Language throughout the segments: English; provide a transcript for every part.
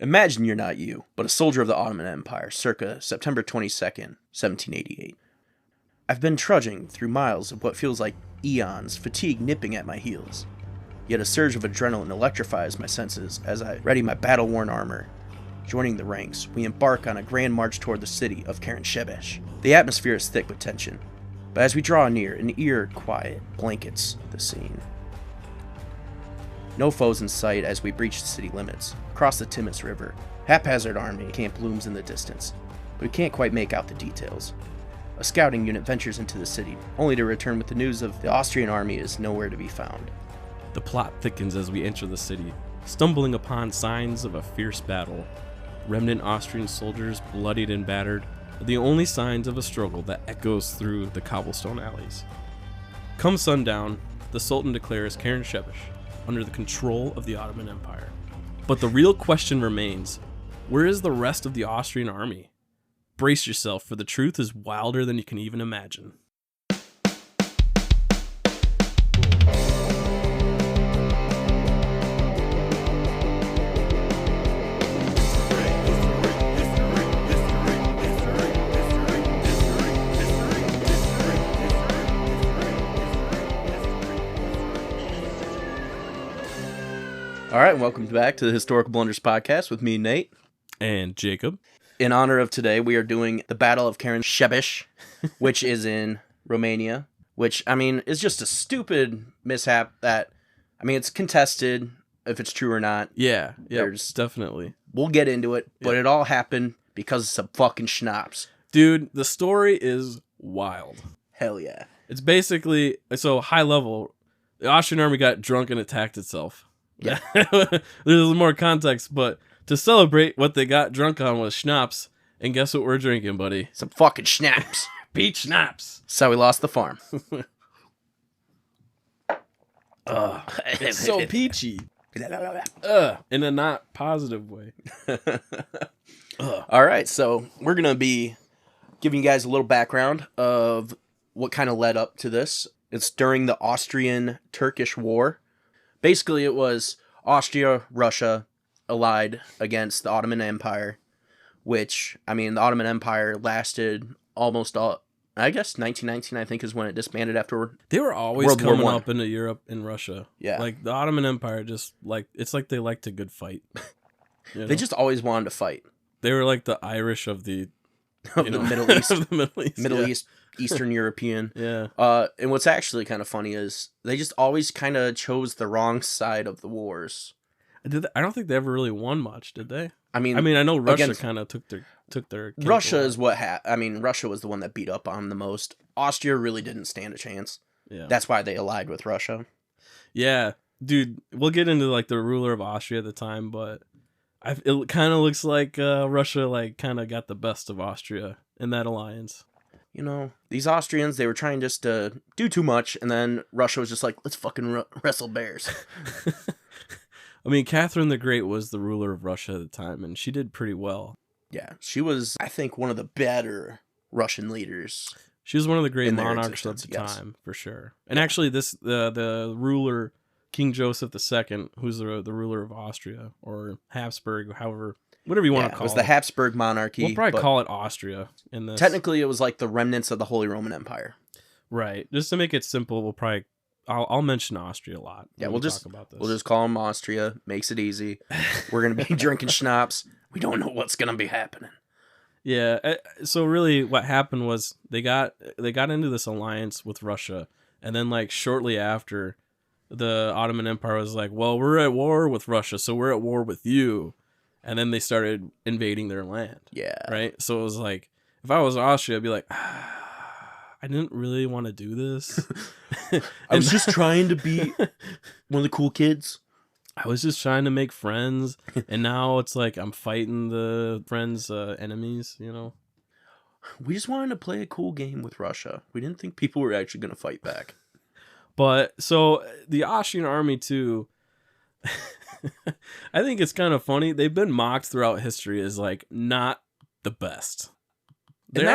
Imagine you're not you, but a soldier of the Ottoman Empire, circa September 22nd, 1788. I've been trudging through miles of what feels like eons, fatigue nipping at my heels. Yet a surge of adrenaline electrifies my senses as I ready my battle-worn armor. Joining the ranks, we embark on a grand march toward the city of Karansebes. The atmosphere is thick with tension, but as we draw near, an eerie quiet blankets the scene. No foes in sight as we breach the city limits. Across the Timis River, haphazard army camp looms in the distance, but we can't quite make out the details. A scouting unit ventures into the city, only to return with the news of the Austrian army is nowhere to be found. The plot thickens as we enter the city, stumbling upon signs of a fierce battle. Remnant Austrian soldiers, bloodied and battered, are the only signs of a struggle that echoes through the cobblestone alleys. Come sundown, the Sultan declares Karansebes under the control of the Ottoman Empire. But the real question remains, where is the rest of the Austrian army? Brace yourself, for the truth is wilder than you can even imagine. All right, welcome back to the Historical Blunders podcast with me, Nate. And Jacob. In honor of today, we are doing the Battle of Karansebes, which is in Romania, which, is just a stupid mishap that, it's contested if it's true or not. Yeah, definitely. We'll get into it, but it all happened because of some fucking schnapps. Dude, the story is wild. Hell yeah. It's basically, so high level, the Austrian army got drunk and attacked itself. Yeah. There's more context, but to celebrate, what they got drunk on was schnapps. And guess what we're drinking, buddy? Some fucking schnapps. Peach schnapps. So we lost the farm. It's so peachy. In a not positive way. All right, so we're going to be giving you guys a little background of what kind of led up to this. It's during the Austrian-Turkish War. Basically, it was Austria, Russia allied against the Ottoman Empire, which, the Ottoman Empire lasted almost all, 1919, I think, is when it disbanded afterward. They were always World War coming I. up into Europe and Russia. Yeah. Like, the Ottoman Empire it's like they liked a good fight. You know? They just always wanted to fight. They were like the Irish of the... the Middle East. Of the Middle East. Middle East, Eastern European. Yeah. And what's actually kind of funny is they just always kind of chose the wrong side of the wars. I don't think they ever really won much, did they? I know Russia kind of took their Russia is what Russia was the one that beat up on them the most. Austria really didn't stand a chance. Yeah. That's why they allied with Russia. Yeah. Dude, we'll get into like the ruler of Austria at the time, but it kind of looks like Russia kind of got the best of Austria in that alliance. These Austrians, they were trying just to do too much, and then Russia was just like, let's fucking wrestle bears. Catherine the Great was the ruler of Russia at the time, and she did pretty well. Yeah, she was, I think, one of the better Russian leaders. She was one of the great monarchs at the time, for sure. And actually, the ruler, King Joseph II, who's the ruler of Austria, or Habsburg, whatever you want to call it. It was the Habsburg monarchy. We'll probably call it Austria in this. Technically, it was like the remnants of the Holy Roman Empire. Right. Just to make it simple, I'll mention Austria a lot. Yeah, we'll just call them Austria. Makes it easy. We're gonna be drinking schnapps. We don't know what's gonna be happening. Yeah. So really, what happened was they got into this alliance with Russia, and then shortly after, the Ottoman Empire was like, "Well, we're at war with Russia, so we're at war with you," and then they started invading their land. Yeah. Right. So it was like, if I was Austria, I'd be like, I didn't really want to do this. I was just trying to be one of the cool kids. I was just trying to make friends, and now it's like I'm fighting the friends' enemies, We just wanted to play a cool game with Russia. We didn't think people were actually going to fight back. But, so, the Austrian army, too, I think it's kind of funny. They've been mocked throughout history as, not the best. And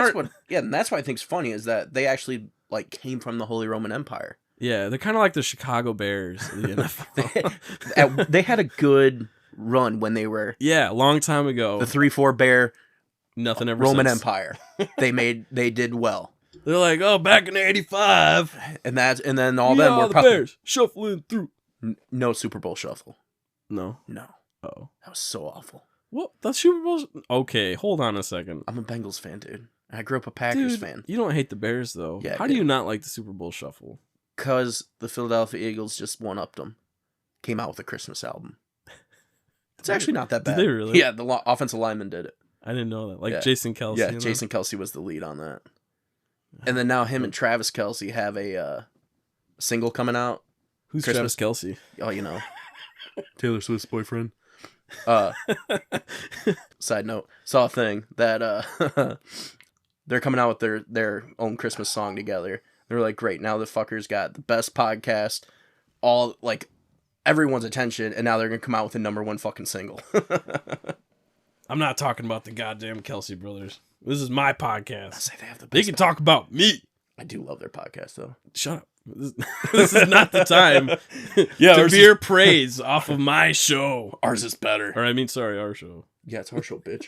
that's what I think is funny, is that they actually came from the Holy Roman Empire. Yeah, they're kind of like the Chicago Bears of the NFL. They had a good run when they were Yeah, a long time ago. the 3-4 Bear Nothing ever Roman since. Empire. They did well. They're like, oh, back in '85. And then all Yeah, them were the probably Bears shuffling through. no Super Bowl shuffle. No. No. Oh. That was so awful. What? The Super Bowl? Okay, hold on a second. I'm a Bengals fan, dude. I grew up a Packers Dude, fan. you don't hate the Bears, though. Yeah, I How do do. you not like the Super Bowl shuffle? Because the Philadelphia Eagles just one-upped them. Came out with a Christmas album. It's actually not that bad. Did they really? Yeah, the offensive lineman did it. I didn't know that. Like Yeah. Jason Kelce. Yeah, and them? Jason Kelce was the lead on that. And then now him and Travis Kelce have a single coming out. Who's Christmas- Travis Kelce? Oh, you know. Taylor Swift's boyfriend. Side note, saw a thing that they're coming out with their own Christmas song together. They're like, great, now the fuckers got the best podcast, all like everyone's attention, and now they're gonna come out with a #1 fucking single. I'm not talking about the goddamn Kelce brothers. This is my I podcast. say they have the best. They can talk about me. I do love their podcast though. Shut up. This is not the time Yeah, to ours veer praise off of my show. Ours is better. Or I mean, sorry, our show. Yeah, it's our show, bitch.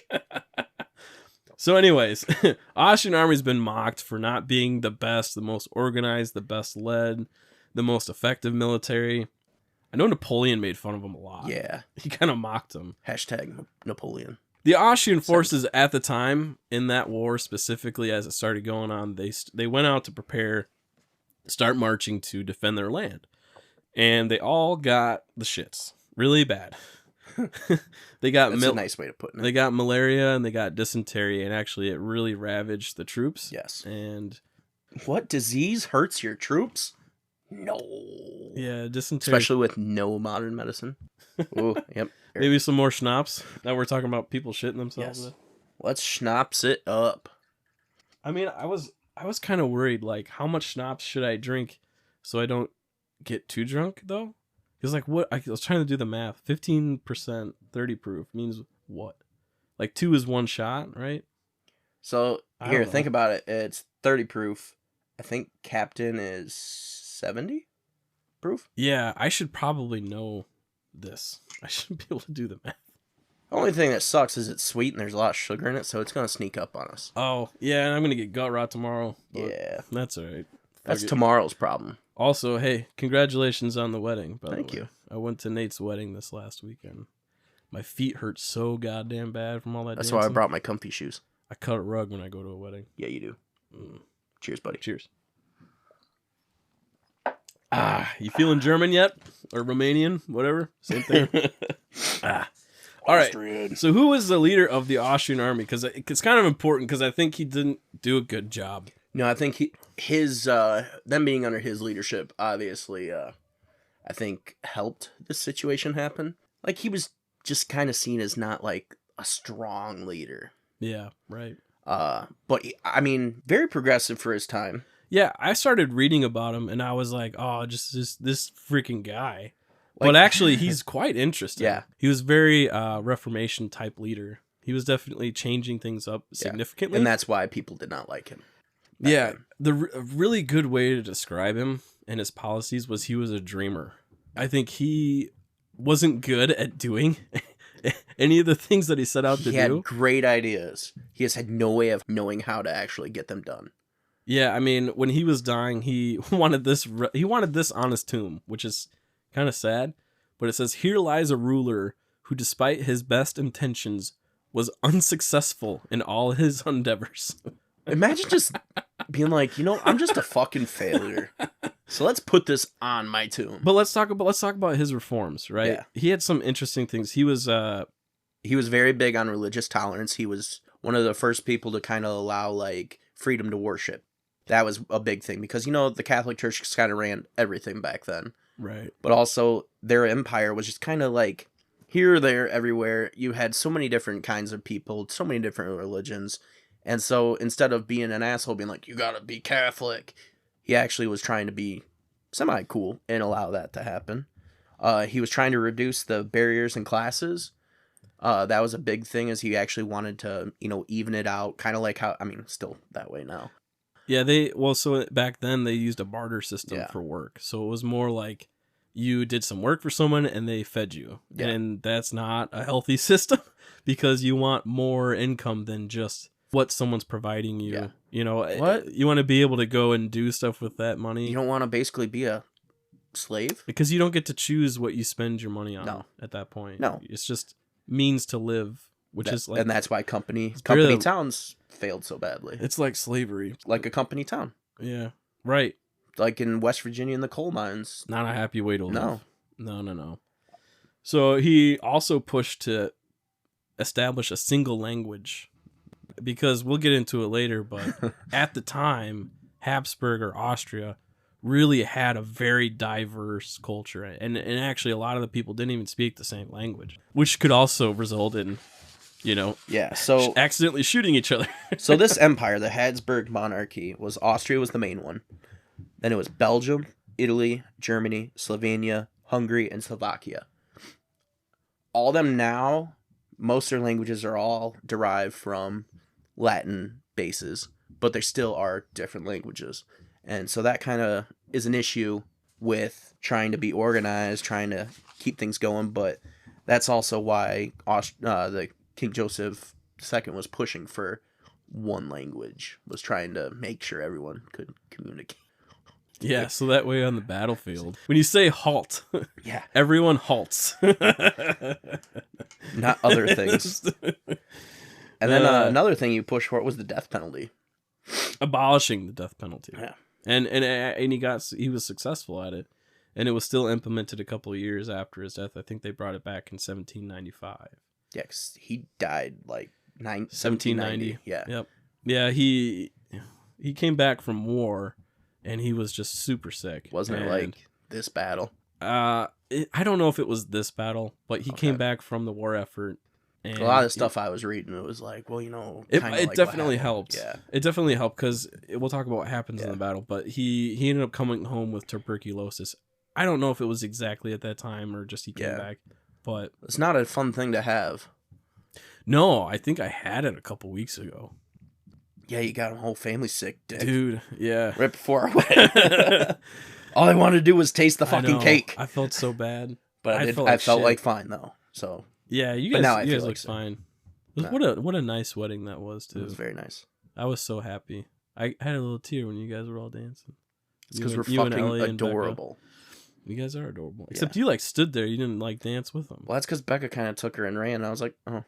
So anyways, Austrian Army's been mocked for not being the best, the most organized, the best led, the most effective military. I know Napoleon made fun of them a lot. Yeah. He kind of mocked them. Hashtag Napoleon. The Austrian forces at the time in that war, specifically as it started going on, they went out to prepare, start marching to defend their land. And they all got the shits really bad. They got That's a nice way to put it. They got malaria and they got dysentery, and actually it really ravaged the troops. Yes. And what disease hurts your troops? No. yeah, dysentery. Especially with no modern medicine. Oh, yep. Maybe some more schnapps. Now we're talking about people shitting themselves. Yes. Let's schnapps it up. I mean, I was kind of worried, like, how much schnapps should I drink so I don't get too drunk, though? Because, like, what? I was trying to do the math. 15%, 30 proof means what? Like, 2 is 1 shot, right? So, I here, don't know. think about it. It's 30 proof. I think Captain is 70 proof. Yeah, I should probably know this. I should be able to do the math. The only thing that sucks is it's sweet and there's a lot of sugar in it, so it's going to sneak up on us. Oh, yeah, and I'm going to get gut rot tomorrow. but Yeah. That's all right. That's Fuck it. tomorrow's problem. Also, hey, congratulations on the wedding, by the Thank way. you. I went to Nate's wedding this last weekend. My feet hurt so goddamn bad from all that That's dancing. why I brought my comfy shoes. I cut a rug when I go to a wedding. Yeah, you do. Cheers, buddy. Cheers. You feeling German yet? Or Romanian? Whatever. Same thing. All right. So who was the leader of the Austrian army? Because it's kind of important because I think he didn't do a good job. No, I think them being under his leadership, obviously, I think helped this situation happen. Like, he was just kind of seen as not, like, a strong leader. Yeah, right. But, I mean, very progressive for his time. Yeah, I started reading about him and I was like, oh, just this freaking guy. Like, but actually, he's quite interesting. Yeah. He was very Reformation type leader. He was definitely changing things up significantly. And that's why people did not like him. Yeah, a really good way to describe him and his policies was he was a dreamer. I think he wasn't good at doing any of the things that he set out to He had do. great ideas. He just had no way of knowing how to actually get them done. Yeah, I mean, when he was dying, he wanted this on his tomb, which is kind of sad. But it says, "Here lies a ruler who, despite his best intentions, was unsuccessful in all his endeavors." Imagine just being like, I'm just a fucking failure. So let's put this on my tomb. But let's talk about his reforms, right? Yeah. He had some interesting things. He was very big on religious tolerance. He was one of the first people to kind of allow, like, freedom to worship. That was a big thing because, the Catholic Church just kind of ran everything back then. right. But also, their empire was just kind of like here, there, everywhere. You had so many different kinds of people, so many different religions. And so instead of being an asshole, being like, you gotta be Catholic, he actually was trying to be semi-cool and allow that to happen. He was trying to reduce the barriers in classes. That was a big thing, as he actually wanted to, even it out, kind of like how, still that way now. Yeah, so back then they used a barter system Yeah. for work. So it was more like you did some work for someone and they fed you. Yeah. And that's not a healthy system because you want more income than just what someone's providing you. Yeah. You know, What? you want to be able to go and do stuff with that money. You don't want to basically be a slave? Because you don't get to choose what you spend your money on No. at that point. No. It's just means to live, which is like... And that's why company really- towns failed so badly. It's like slavery. Like a company town. Yeah. Right. Like in West Virginia in the coal mines. Not a happy way to live. No. No. So he also pushed to establish a single language because we'll get into it later, but at the time, Habsburg or Austria really had a very diverse culture. And actually a lot of the people didn't even speak the same language, which could also result in, Yeah, so accidentally shooting each other. so this empire, the Habsburg monarchy, Austria was the main one. Then it was Belgium, Italy, Germany, Slovenia, Hungary, and Slovakia. All of them now, most of their languages are all derived from Latin bases, but there still are different languages. And so that kind of is an issue with trying to be organized, trying to keep things going, but that's also why the King Joseph II was pushing for one language, was trying to make sure everyone could communicate. Yeah, so that way on the battlefield, when you say halt, Yeah. everyone halts. Not other things. And then another thing you pushed for was the death penalty. Abolishing the death penalty. Yeah. And he was successful at it. And it was still implemented a couple of years after his death. I think they brought it back in 1795. Yeah, 'cause he died like 1790. Yeah. Yep. Yeah, he came back from war and he was just super sick. Wasn't it like this battle? I don't know if it was this battle, but he Okay. came back from the war effort. And A lot of stuff I was reading, it was like, well, It kinda like what definitely happened. helped. Yeah. It definitely helped because we'll talk about what happens in Yeah. the battle. But he ended up coming home with tuberculosis. I don't know if it was exactly at that time or just he came Yeah. back. But It's not a fun thing to have. no, I think I had it a couple weeks ago. Yeah, you got a whole family sick, dick. Dude, yeah. Right before I went. All I wanted to do was taste the I fucking know. cake. I felt so bad. But I I felt felt shit. like fine, though. So Yeah, you But guys, now I you feel guys like look sick. fine. No. What a nice wedding that was, it too. was very nice. I was so happy. I had a little tear when you guys were all dancing. It's because You we're and- you and fucking Ellie and Becca. adorable. You guys are adorable. Except you stood there. You didn't dance with them. Well, that's because Becca kind of took her and ran. And I was like, oh.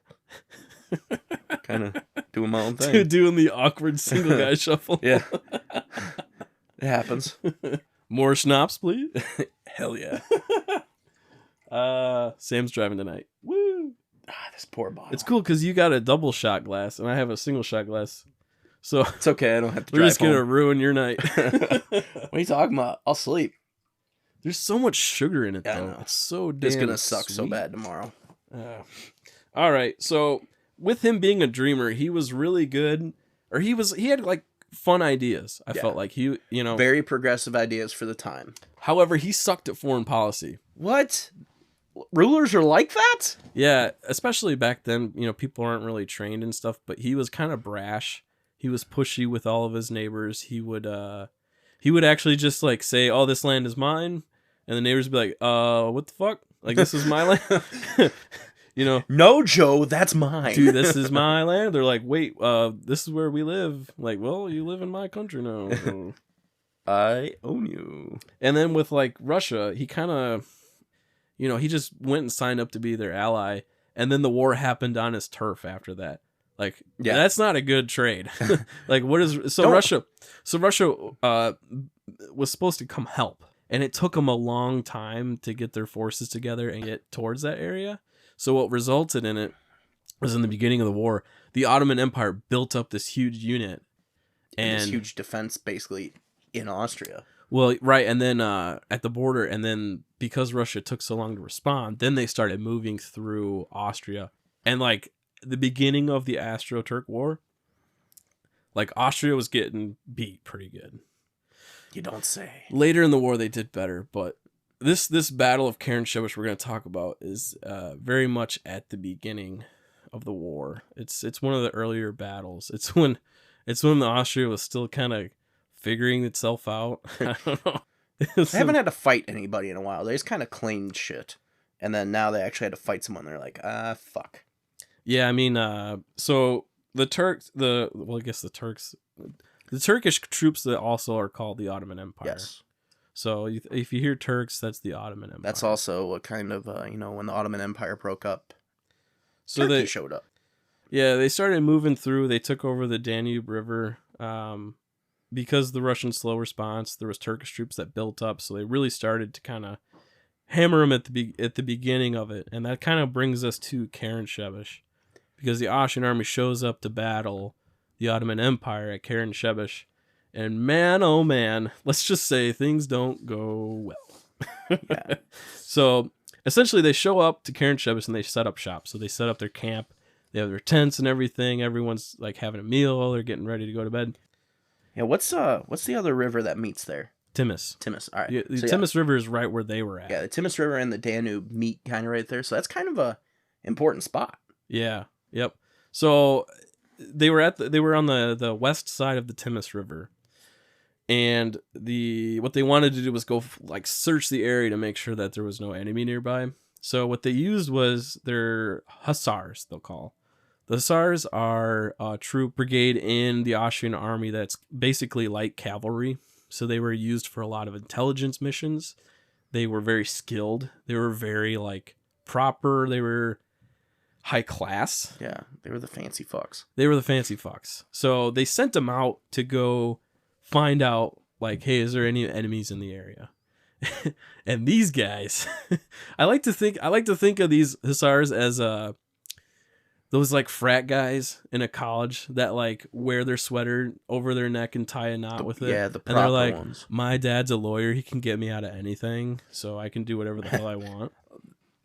Kind of doing my own thing. Doing the awkward single guy shuffle. Yeah. It happens. More schnapps, please. Hell yeah. Sam's driving tonight. Woo! This poor bottle. It's cool because you got a double shot glass and I have a single shot glass. So It's okay. I don't have to we're drive just gonna home. ruin your night. What are you talking about? I'll sleep. There's so much sugar in it Yeah, I though. know. It's so damn It's going to suck so sweet. bad tomorrow. All right. So with him being a dreamer, he was really good, or he had fun ideas. I Yeah. felt like he, Very progressive ideas for the time. However, he sucked at foreign policy. What? Rulers are like that? Yeah, especially back then, people aren't really trained and stuff, but he was kind of brash. He was pushy with all of his neighbors. He would actually just say, "Oh, this land is mine." And the neighbors would be like, what the fuck? This is my land?" No, Joe, that's mine. Dude, this is my land. They're like, "Wait, this is where we live." Like, well, you live in my country now. I own you. And then with Russia, he kind of, he just went and signed up to be their ally. And then the war happened on his turf after that. Yeah. That's not a good trade. Don't- Russia was supposed to come help. And it took them a long time to get their forces together and get towards that area. So what resulted in it was in the beginning of the war, the Ottoman Empire built up this huge unit. And this huge defense, basically, in Austria. Well, right, and then at the border, and then because Russia took so long to respond, then they started moving through Austria. And the beginning of the Austro-Turk War, Austria was getting beat pretty good. You don't say. Later in the war, they did better, but this Battle of Karansebes we're going to talk about is very much at the beginning of the war. It's one of the earlier battles. It's when the Austria was still kind of figuring itself out. I don't know. They haven't had to fight anybody in a while. They just kind of claimed shit. And then now they actually had to fight someone. They're like, fuck. Yeah, I mean, so the Turks, the Turkish troops that also are called the Ottoman Empire. Yes. So if you hear Turks, that's the Ottoman Empire. That's also what kind of, when the Ottoman Empire broke up, so Turkey they showed up. Yeah, they started moving through. They took over the Danube River. Because the Russian slow response, there was Turkish troops that built up, so they really started to kind of hammer them at the beginning of it, and that kind of brings us to Karansebes, because the Austrian army shows up to battle the Ottoman Empire at Karansebes, and man, oh man, let's just say things don't go well. Yeah. So essentially, they show up to Karansebes and they set up shop. So they set up their camp. They have their tents and everything. Everyone's like having a meal. They're getting ready to go to bed. Yeah, what's the other river that meets there? Timis. All right. Yeah, the Timis River is right where they were at. Yeah, the Timis River and the Danube meet kind of right there. So that's kind of a important spot. Yeah. Yep. So they were on the west side of the Timis River, and what they wanted to do was go search the area to make sure that there was no enemy nearby. So what they used was their hussars. They'll call. The Hussars are a troop brigade in the Austrian army that's basically light cavalry. So they were used for a lot of intelligence missions. They were very skilled. They were very proper. They were high class. Yeah, they were the fancy fucks. So they sent them out to go find out hey, is there any enemies in the area? And these guys, I like to think of these Hussars as those frat guys in a college that wear their sweater over their neck and tie a knot with it. Yeah, the proper and they're ones. My dad's a lawyer. He can get me out of anything, so I can do whatever the hell I want.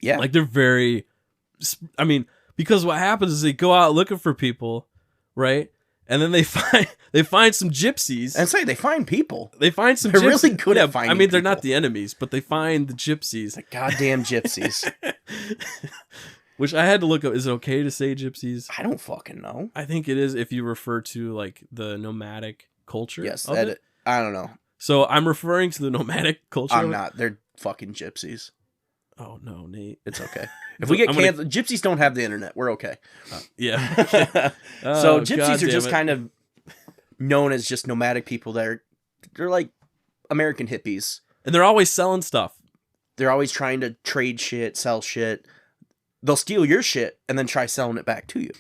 Yeah. They're very, because what happens is they go out looking for people, right? And then they find some gypsies. And they find people. They find some They're gypsies. really good at finding they're people. not the enemies, but they find the gypsies. The goddamn gypsies. Which I had to look up. Is it okay to say gypsies? I don't fucking know. I think it is if you refer to the nomadic culture. Yes, of it. I don't know. So I'm referring to the nomadic culture. I'm not. They're fucking gypsies. Oh no, Nate. It's okay. If we get canceled, gypsies don't have the internet. We're okay. Yeah. So gypsies are just kind of known as just nomadic people. They're like American hippies. And they're always selling stuff. They're always trying to trade shit, sell shit. They'll steal your shit and then try selling it back to you.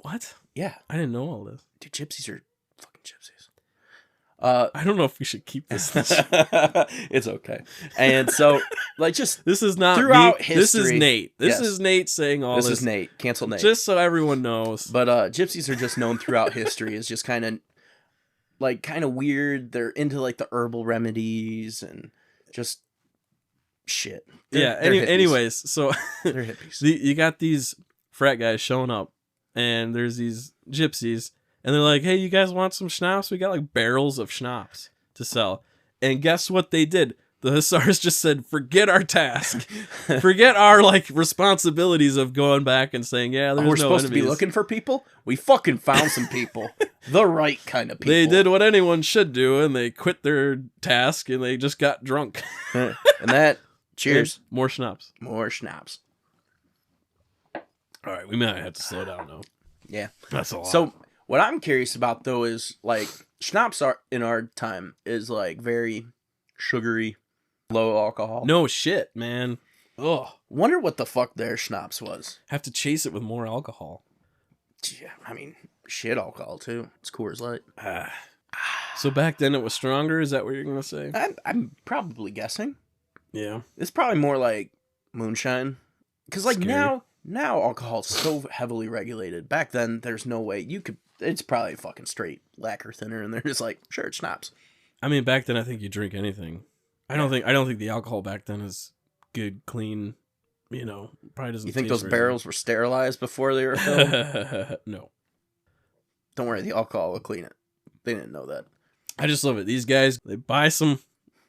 What? Yeah. I didn't know all this. Dude, gypsies are fucking gypsies. I don't know if we should keep this. It's okay. And so, this is not throughout me. history. This is Nate. This is Nate saying all this. This is Nate. Cancel Nate. Just so everyone knows. But gypsies are just known throughout history as just kind of weird. They're into the herbal remedies and just shit. They're anyways, so they're hippies. You got these frat guys showing up, and there's these gypsies, and they're like, "Hey, you guys want some schnapps? We got barrels of schnapps to sell." And guess what they did? The Hussars just said, "Forget our task, forget our responsibilities of going back and saying, yeah, there's we're no supposed enemies. to be looking for people. We fucking found some people, the right kind of people. They did what anyone should do, and they quit their task, and they just got drunk." And that. Cheers. And more schnapps. More schnapps. All right, we might have to slow down now. Yeah. That's a lot. So what I'm curious about though is schnapps are in our time is very sugary, low alcohol. No shit, man. Ugh. Wonder what the fuck their schnapps was. Have to chase it with more alcohol. Yeah, shit alcohol too. It's Coors Light. So back then it was stronger? Is that what you're going to say? I'm probably guessing. Yeah. It's probably more like moonshine. Because now alcohol's so heavily regulated. Back then, there's no way you could. It's probably fucking straight lacquer thinner, and they're just sure, it's schnapps. Back then I think you drink anything. I don't think the alcohol back then is good, clean. Probably doesn't. You think taste those barrels were sterilized before they were filled? No. Don't worry, the alcohol will clean it. They didn't know that. I just love it. These guys, they buy some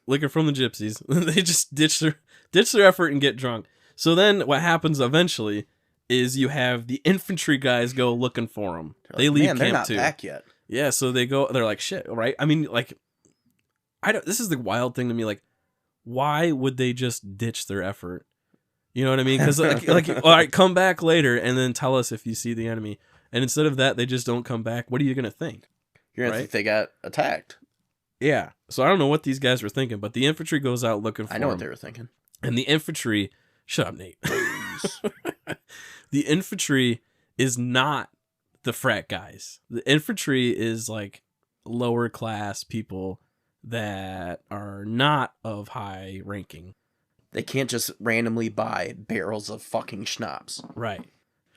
liquor from the gypsies. They just ditch their effort and get drunk. So then what happens eventually is you have the infantry guys go looking for them. They leave camp they're not too. back yet. Yeah, so they go. They're like, shit, right? This is the wild thing to me. Like, why would they just ditch their effort? You know what I mean? Because like, all right, come back later and then tell us if you see the enemy. And instead of that, they just don't come back. What are you gonna think? You're gonna think they got attacked. Yeah. So I don't know what these guys were thinking, but the infantry goes out looking for I know them. what they were thinking. And the infantry, shut up, Nate. The infantry is not the frat guys. The infantry is like lower class people that are not of high ranking. They can't just randomly buy barrels of fucking schnapps. Right.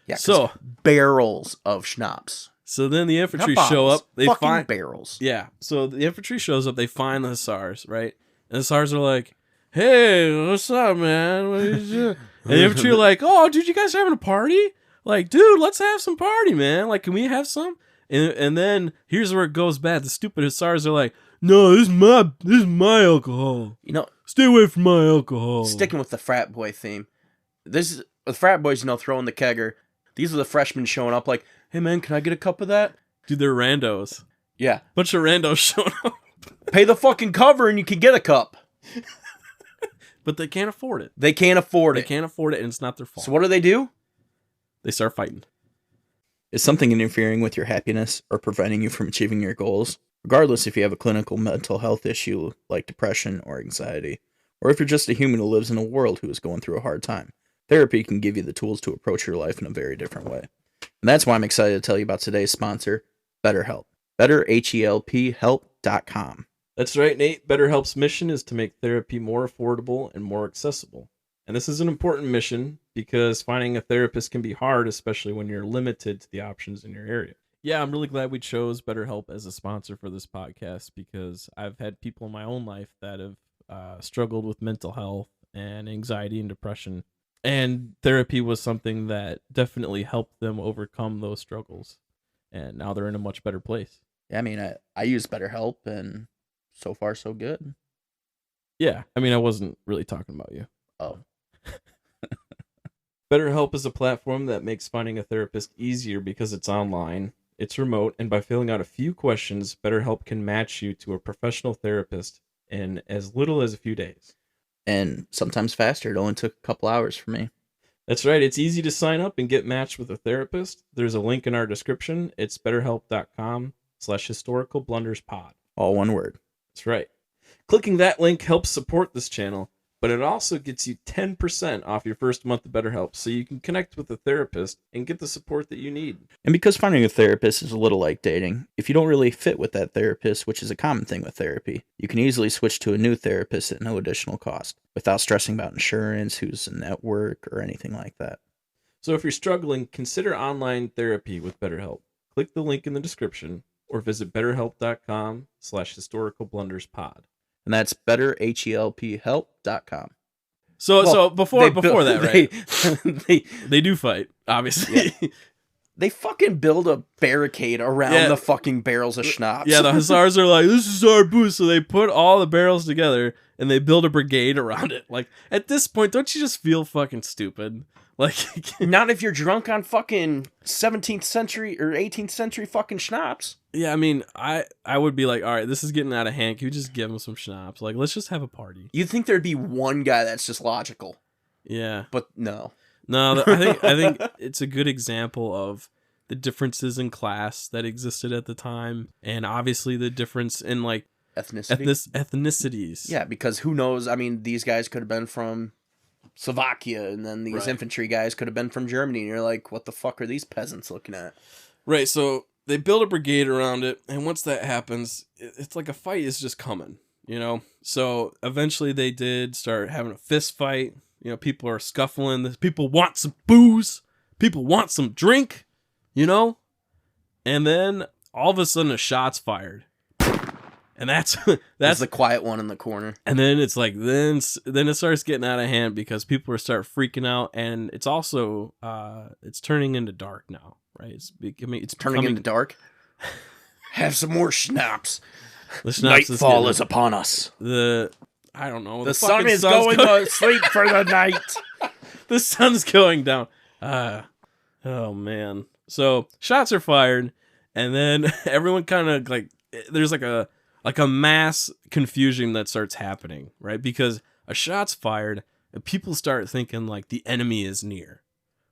Yeah, so barrels of schnapps. So then the infantry show up. They find barrels. Yeah. So the infantry shows up. They find the hussars, right? And the hussars are like, "Hey, what's up, man? What did you do?" And the infantry are like, "Oh, dude, you guys having a party? Like, dude, let's have some party, man. Like, can we have some?" And then here's where it goes bad. The stupid hussars are like, "No, this is my alcohol. You know, stay away from my alcohol." Sticking with the frat boy theme, the frat boys, throwing the kegger. These are the freshmen showing up like, "Hey man, can I get a cup of that?" Dude, they're randos. Yeah, bunch of randos showing up. Pay the fucking cover and you can get a cup. But they can't afford it. They can't afford it, and it's not their fault. So what do? They start fighting. Is something interfering with your happiness or preventing you from achieving your goals? Regardless if you have a clinical mental health issue like depression or anxiety, or if you're just a human who lives in a world who is going through a hard time, therapy can give you the tools to approach your life in a very different way. And that's why I'm excited to tell you about today's sponsor, BetterHelp. BetterHelp.com. That's right, Nate. BetterHelp's mission is to make therapy more affordable and more accessible. And this is an important mission because finding a therapist can be hard, especially when you're limited to the options in your area. Yeah, I'm really glad we chose BetterHelp as a sponsor for this podcast because I've had people in my own life that have struggled with mental health and anxiety and depression. And therapy was something that definitely helped them overcome those struggles. And now they're in a much better place. Yeah, I mean, I use BetterHelp and so far so good. Yeah, I mean, I wasn't really talking about you. Oh. BetterHelp is a platform that makes finding a therapist easier because it's online, it's remote, and by filling out a few questions, BetterHelp can match you to a professional therapist in as little as a few days. And sometimes faster. It only took a couple hours for me. That's right. It's easy to sign up and get matched with a therapist. There's a link in our description. It's betterhelp.com/historicalblunderspod. All one word. That's right. Clicking that link helps support this channel, but it also gets you 10% off your first month of BetterHelp so you can connect with a therapist and get the support that you need. And because finding a therapist is a little like dating, if you don't really fit with that therapist, which is a common thing with therapy, you can easily switch to a new therapist at no additional cost without stressing about insurance, who's in network, or anything like that. So if you're struggling, consider online therapy with BetterHelp. Click the link in the description or visit betterhelp.com/historicalblunderspod. And that's betterhelphelp.com. So before that, right? They do fight, obviously. Yeah. They fucking build a barricade around the fucking barrels of schnapps. Yeah, the hussars are like, "This is our booth," so they put all the barrels together and they build a brigade around it. Like, at this point, don't you just feel fucking stupid? Like, not if you're drunk on fucking 17th century or 18th century fucking schnapps. Yeah, I mean, I would be like, all right, this is getting out of hand. Can we just give them some schnapps? Like, let's just have a party. You'd think there'd be one guy that's just logical. Yeah. But no. No, I think it's a good example of the differences in class that existed at the time. And obviously the difference in, like, ethnicities. Yeah, because who knows? I mean, these guys could have been from Slovakia, and then these infantry guys could have been from Germany, and you're like, what the fuck are these peasants looking at? Right, so they build a brigade around it, and once that happens, it's like a fight is just coming, you know? So eventually they did start having a fist fight. You know, people are scuffling. People want some booze. People want some drink, you know? And then all of a sudden a shot's fired. And that's the quiet one in the corner. And then it's like then it starts getting out of hand because people are start freaking out, and it's also it's turning into dark now, right? It's turning into dark. Have some more schnapps. Nightfall is upon us. I don't know. The sun is going to sleep for the night. The sun's going down. Oh man. So shots are fired, and then everyone kind of like there's like a like a mass confusion that starts happening, right? Because a shot's fired and people start thinking like the enemy is near,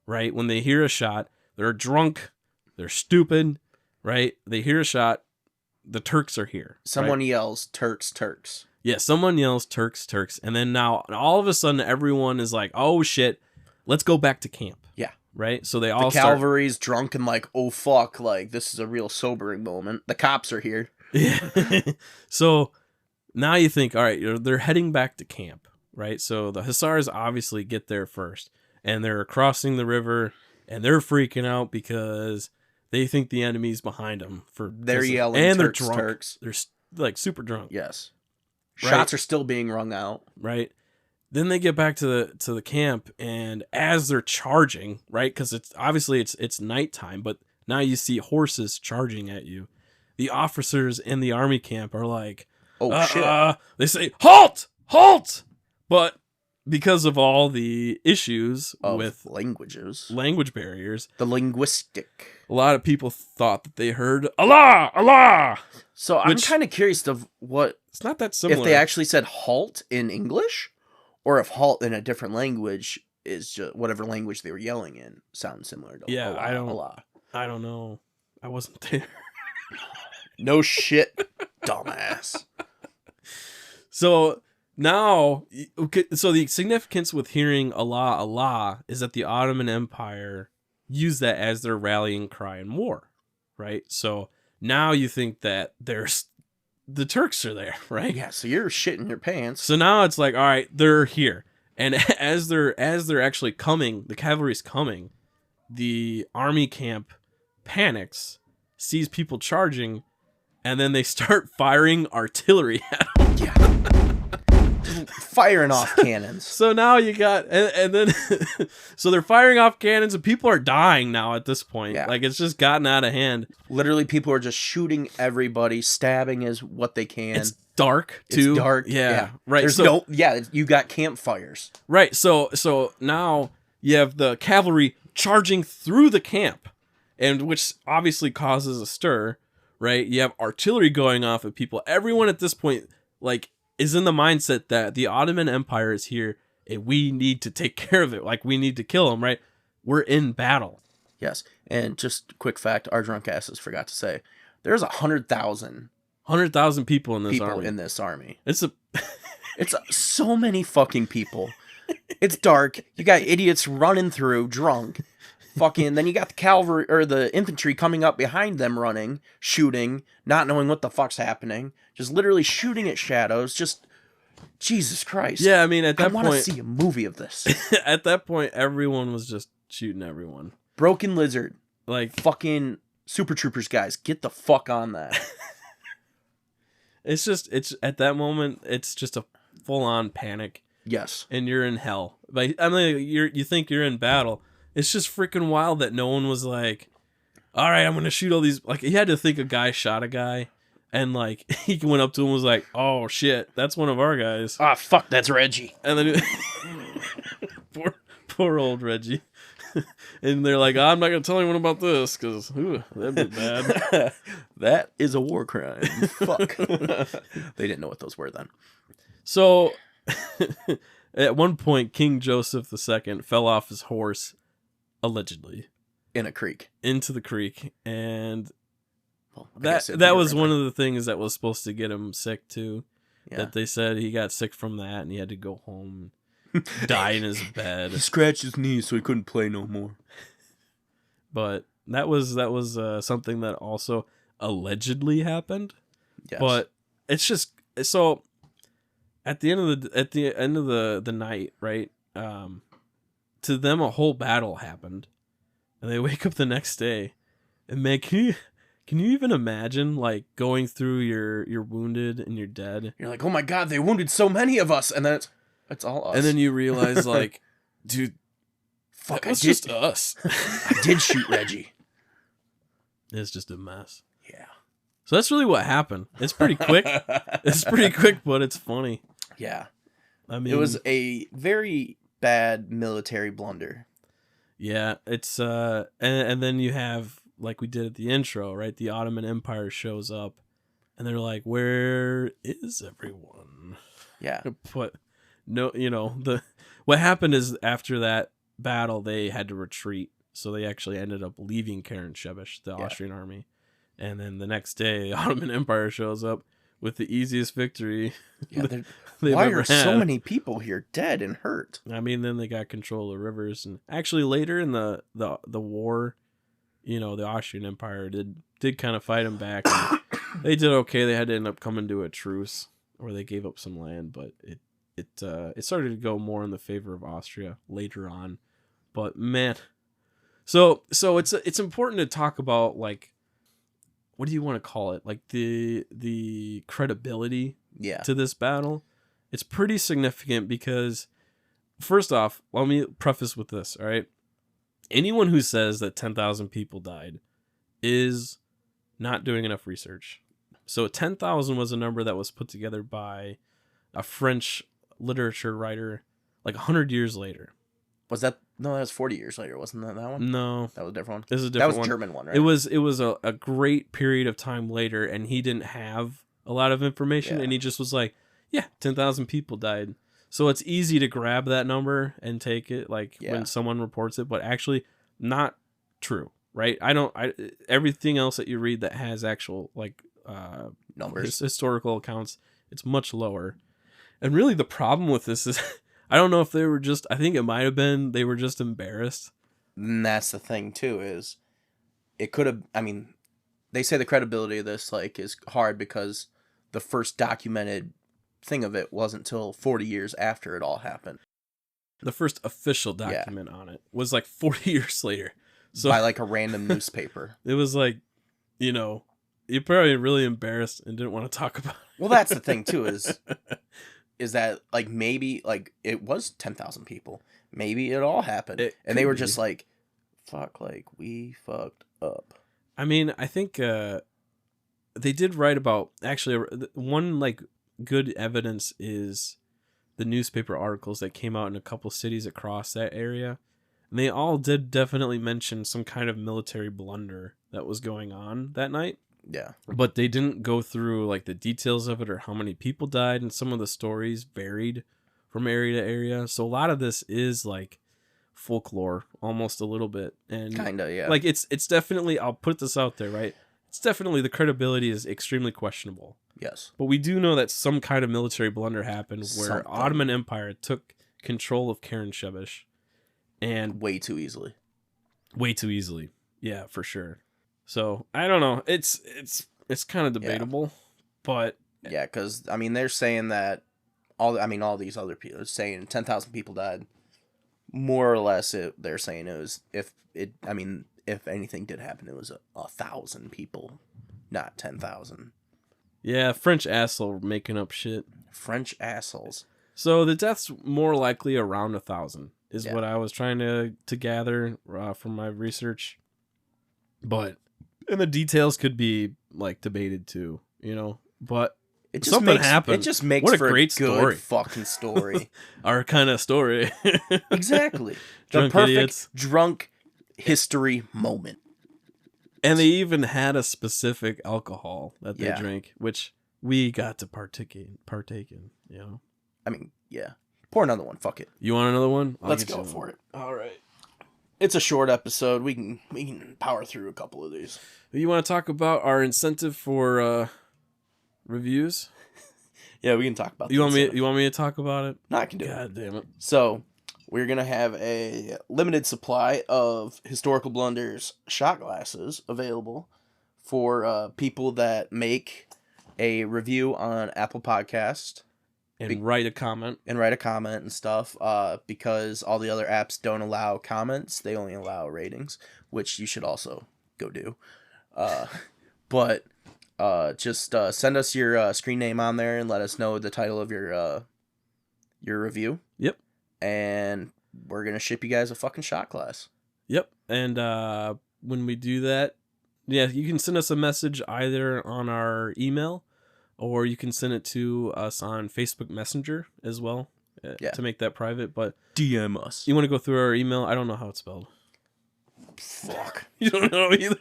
right? When they hear a shot, they're drunk, they're stupid, right? They hear a shot, the Turks are here. Someone right? yells, Turks, Turks. Yeah, someone yells Turks, Turks, and then now all of a sudden everyone is like, oh shit, let's go back to camp. Yeah. Right? So they all The cavalry's drunk and like, oh fuck, like this is a real sobering moment. The cops are here. Yeah. So now you think, all right, they're heading back to camp, right? So the Hussars obviously get there first, and they're crossing the river, and they're freaking out because they think the enemy's behind them. They're yelling, and Turks, they're drunk. Turks. They're like super drunk. Yes. Right. Shots are still being rung out. Right. Then they get back to the camp, and as they're charging, right, because it's obviously it's nighttime, but now you see horses charging at you. The officers in the army camp are like, Oh shit! They say, halt, halt, but because of all the issues with language barriers, the linguistic, a lot of people thought that they heard Allah, Allah. So I'm kind of curious of what it's not that similar. If they actually said halt in English, or if halt in a different language is just whatever language they were yelling in sounds similar to Allah. I don't know. I wasn't there. No shit, dumbass. So now, so the significance with hearing Allah, Allah is that the Ottoman Empire used that as their rallying cry in war, right? So now you think that the Turks are there, right? Yeah, so you're shitting your pants. So now it's like, all right, they're here. And as they're actually coming, the cavalry's coming, the army camp panics, sees people charging, and then they start firing artillery at them. Yeah. Firing off cannons. So now you got, and then, so they're firing off cannons, and people are dying now at this point. Yeah. Like, it's just gotten out of hand. Literally, people are just shooting everybody, stabbing as what they can. It's dark, too. It's dark. Yeah. Right. There's you got campfires. Right. So now you have the cavalry charging through the camp, and which obviously causes a stir. Right, you have artillery going off at people. Everyone at this point, like, is in the mindset that the Ottoman Empire is here, and we need to take care of it. Like, we need to kill them. Right, we're in battle. Yes, and just quick fact: our drunk asses forgot to say there's 100,000 people in this army. It's so many fucking people. It's dark. You got idiots running through, drunk. Fucking, then you got the cavalry or the infantry coming up behind them, running, shooting, not knowing what the fuck's happening, just literally shooting at shadows. Just Jesus Christ. Yeah, I mean, at that point, I want to see a movie of this. At that point, everyone was just shooting everyone. Broken Lizard, like fucking Super Troopers guys, get the fuck on that. It's at that moment, it's just a full on panic. Yes, and you're in hell. Like, I mean, you think you're in battle. It's just freaking wild that no one was like, all right, I'm going to shoot all these. Like, you had to think a guy shot a guy, and, like, he went up to him and was like, oh, shit, that's one of our guys. Ah, fuck, that's Reggie. And then, poor old Reggie. And they're like, I'm not going to tell anyone about this, because, that'd be bad. That is a war crime. Fuck. They didn't know what those were then. So, at one point, King Joseph II fell off his horse, allegedly, in a creek, into the creek, and that was one of the things that was supposed to get him sick too. Yeah. That they said he got sick from that, and he had to go home, die in his bed. He scratched his knee, so he couldn't play no more. But that was something that also allegedly happened. Yes. But it's just so. At the end of the night, right? To them, a whole battle happened, and they wake up the next day, and man, can you even imagine like going through your wounded and you're dead? You're like, oh my god, they wounded so many of us, and then it's all us. And then you realize, like, dude, fuck, it's just us. I did shoot Reggie. It's just a mess. Yeah. So that's really what happened. It's pretty quick. But it's funny. Yeah. I mean, it was a very bad military blunder. Yeah, it's and then you have, like we did at the intro, right? The Ottoman Empire shows up And they're like, where is everyone? Yeah. But no, what happened is after that battle, they had to retreat. So they actually ended up leaving Karansebes, the Austrian army. And then the next day, the Ottoman Empire shows up with the easiest victory. Yeah, they've why ever are so had. many people here dead and hurt? I mean, then they got control of the rivers, and actually later in the war, the Austrian Empire did kind of fight them back. And they did okay. They had to end up coming to a truce, or they gave up some land, but it started to go more in the favor of Austria later on. But man, so it's important to talk about, like, what do you want to call it? Like the credibility to this battle. It's pretty significant because, first off, let me preface with this, all right? Anyone who says that 10,000 people died is not doing enough research. So 10,000 was a number that was put together by a French literature writer like 100 years later. Was that? No, that was 40 years later. Wasn't that one? No. That was a different one? This is a different one. That was German one, right? It was a great period of time later, and he didn't have a lot of information, and he just was like, yeah, 10,000 people died. So it's easy to grab that number and take it when someone reports it, but actually not true, right? Everything else that you read that has actual numbers, historical accounts, it's much lower. And really the problem with this is I don't know if I think it might have been they were just embarrassed. And that's the thing too, is it could have, I mean, they say the credibility of this is hard because the first documented thing of it wasn't until 40 years after it all happened. The first official document on it was 40 years later. So by a random newspaper. It was you're probably really embarrassed and didn't want to talk about it. Well, that's the thing too, is that maybe it was 10,000 people. Maybe it all happened. And they were just fuck, we fucked up. I mean, I think they did write about, actually, one good evidence is the newspaper articles that came out in a couple cities across that area. And they all did definitely mention some kind of military blunder that was going on that night. Yeah. But they didn't go through the details of it or how many people died, and some of the stories varied from area to area. So a lot of this is folklore almost a little bit. And kinda, yeah. It's definitely, I'll put this out there, right? It's definitely, the credibility is extremely questionable. Yes. But we do know that some kind of military blunder happened where Ottoman Empire took control of Karansebes, and way too easily. Yeah, for sure. So I don't know. It's kind of debatable, but yeah, because I mean they're saying that all these other people are saying 10,000 people died. More or less, they're saying it was if anything did happen, it was 1,000 people, not 10,000. Yeah, French asshole making up shit. French assholes. So the death's more likely around 1,000 is what I was trying to gather from my research. And the details could be debated too, but it just something happened. It just makes what a for great a good story. Fucking story. Our kind of story. Exactly. Drunk the perfect idiots. Drunk history moment. And they even had a specific alcohol that they drank, which we got to partake in, I mean, yeah. Pour another one. Fuck it. You want another one? Let's go for it. All right. It's a short episode. We can power through a couple of these. You want to talk about our incentive for reviews? Yeah, we can talk about. You want me to talk about it? No, I can do it. God damn it! So we're gonna have a limited supply of Historical Blunders shot glasses available for people that make a review on Apple Podcast. And write a comment. And stuff, because all the other apps don't allow comments. They only allow ratings, which you should also go do. But just send us your screen name on there and let us know the title of your review. Yep. And we're going to ship you guys a fucking shot glass. Yep. And when we do that, you can send us a message either on our email, or you can send it to us on Facebook Messenger as well to make that private. But DM us. You want to go through our email? I don't know how it's spelled. Fuck. You don't know either.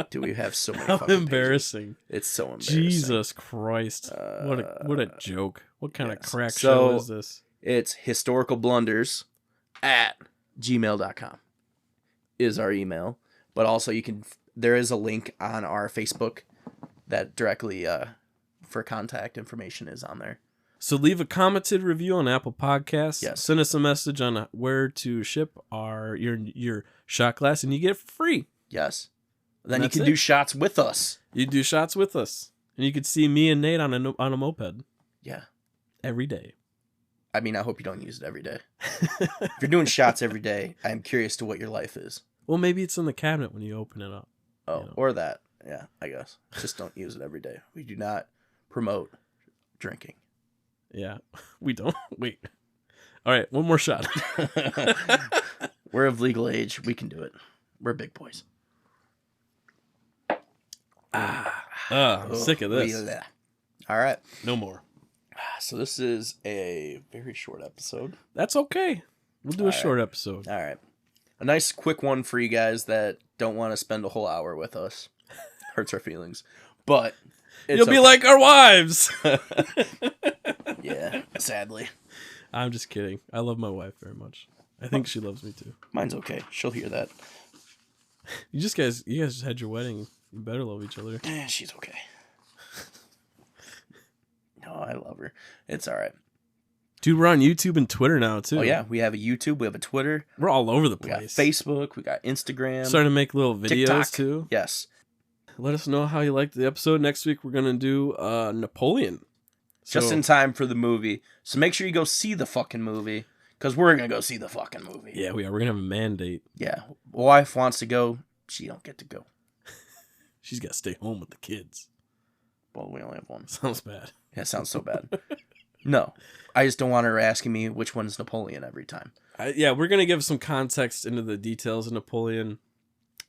Do We have so many How fucking embarrassing. pages. It's so embarrassing. Jesus Christ. What a joke. What kind of crack So, show is this? It's historicalblunders@gmail.com is our email. But also there is a link on our Facebook that directly for contact information is on there. So leave a commented review on Apple Podcasts. Yes. Send us a message on where to ship your shot glass, and you get it for free. Yes. Then you That's can it. do shots with us. You do shots with us, and you could see me and Nate on a moped Yeah. every day. I mean, I hope you don't use it every day. If you're doing shots every day, I'm curious to what your life is. Well, maybe it's in the cabinet when you open it up. Oh, You know. or that. Yeah, I guess. Just don't use it every day. We do not promote drinking. Yeah, we don't. Wait. All right, one more shot. We're of legal age. We can do it. We're big boys. I'm sick of this. All right. No more. So this is a very short episode. That's okay. We'll do a short episode. All right. A nice quick one for you guys that don't want to spend a whole hour with us. Hurts our feelings. But it's You'll be like our wives. Yeah, sadly. I'm just kidding. I love my wife very much. I think she loves me too. Mine's okay. She'll hear that. You guys just had your wedding. You better love each other. She's okay. No, I love her. It's all right. Dude, we're on YouTube and Twitter now too. Oh yeah, we have a YouTube, we have a Twitter, We're all over the we got place. Facebook, we got Instagram, Starting to make little videos TikTok. too. Yes. Let us know how you liked the episode. Next week we're gonna do Napoleon. Just So- in time for the movie. So make sure you go see the fucking movie. Because we're going to go see the fucking movie. Yeah, we are. We're gonna have a mandate. Yeah. Wife wants to go. She don't get to go. She's got to stay home with the kids. Well, we only have one. Sounds bad. Yeah, it sounds so bad. No. I just don't want her asking me which one's Napoleon every time. Yeah, we're gonna give some context into the details of Napoleon.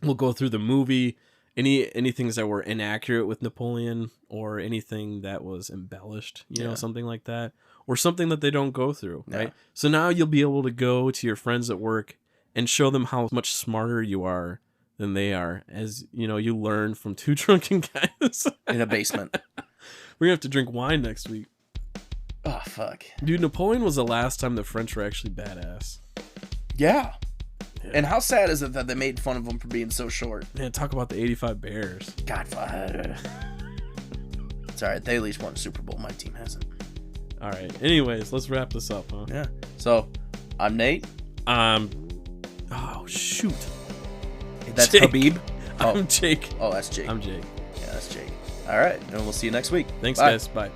We'll go through the movie, any things that were inaccurate with Napoleon, or anything that was embellished, you know, Yeah. something like that, or something that they don't go through, Yeah. right? So now you'll be able to go to your friends at work and show them how much smarter you are than they are, as you know, you learn from two drunken guys In a basement. We're gonna have to drink wine next week. Oh, fuck. Dude, Napoleon was the last time the French were actually badass. Yeah. And how sad is it that they made fun of him for being so short? Man, talk about the 85 Bears. God, fuck. It's all right. They at least won a Super Bowl. My team hasn't. All right. Anyways, let's wrap this up, huh? Yeah. So, I'm Nate. Oh shoot. That's Jake. Habib. Oh. I'm Jake. Oh, that's Jake. I'm Jake. Yeah, that's Jake. All right. And we'll see you next week. Thanks, Bye. guys. Bye.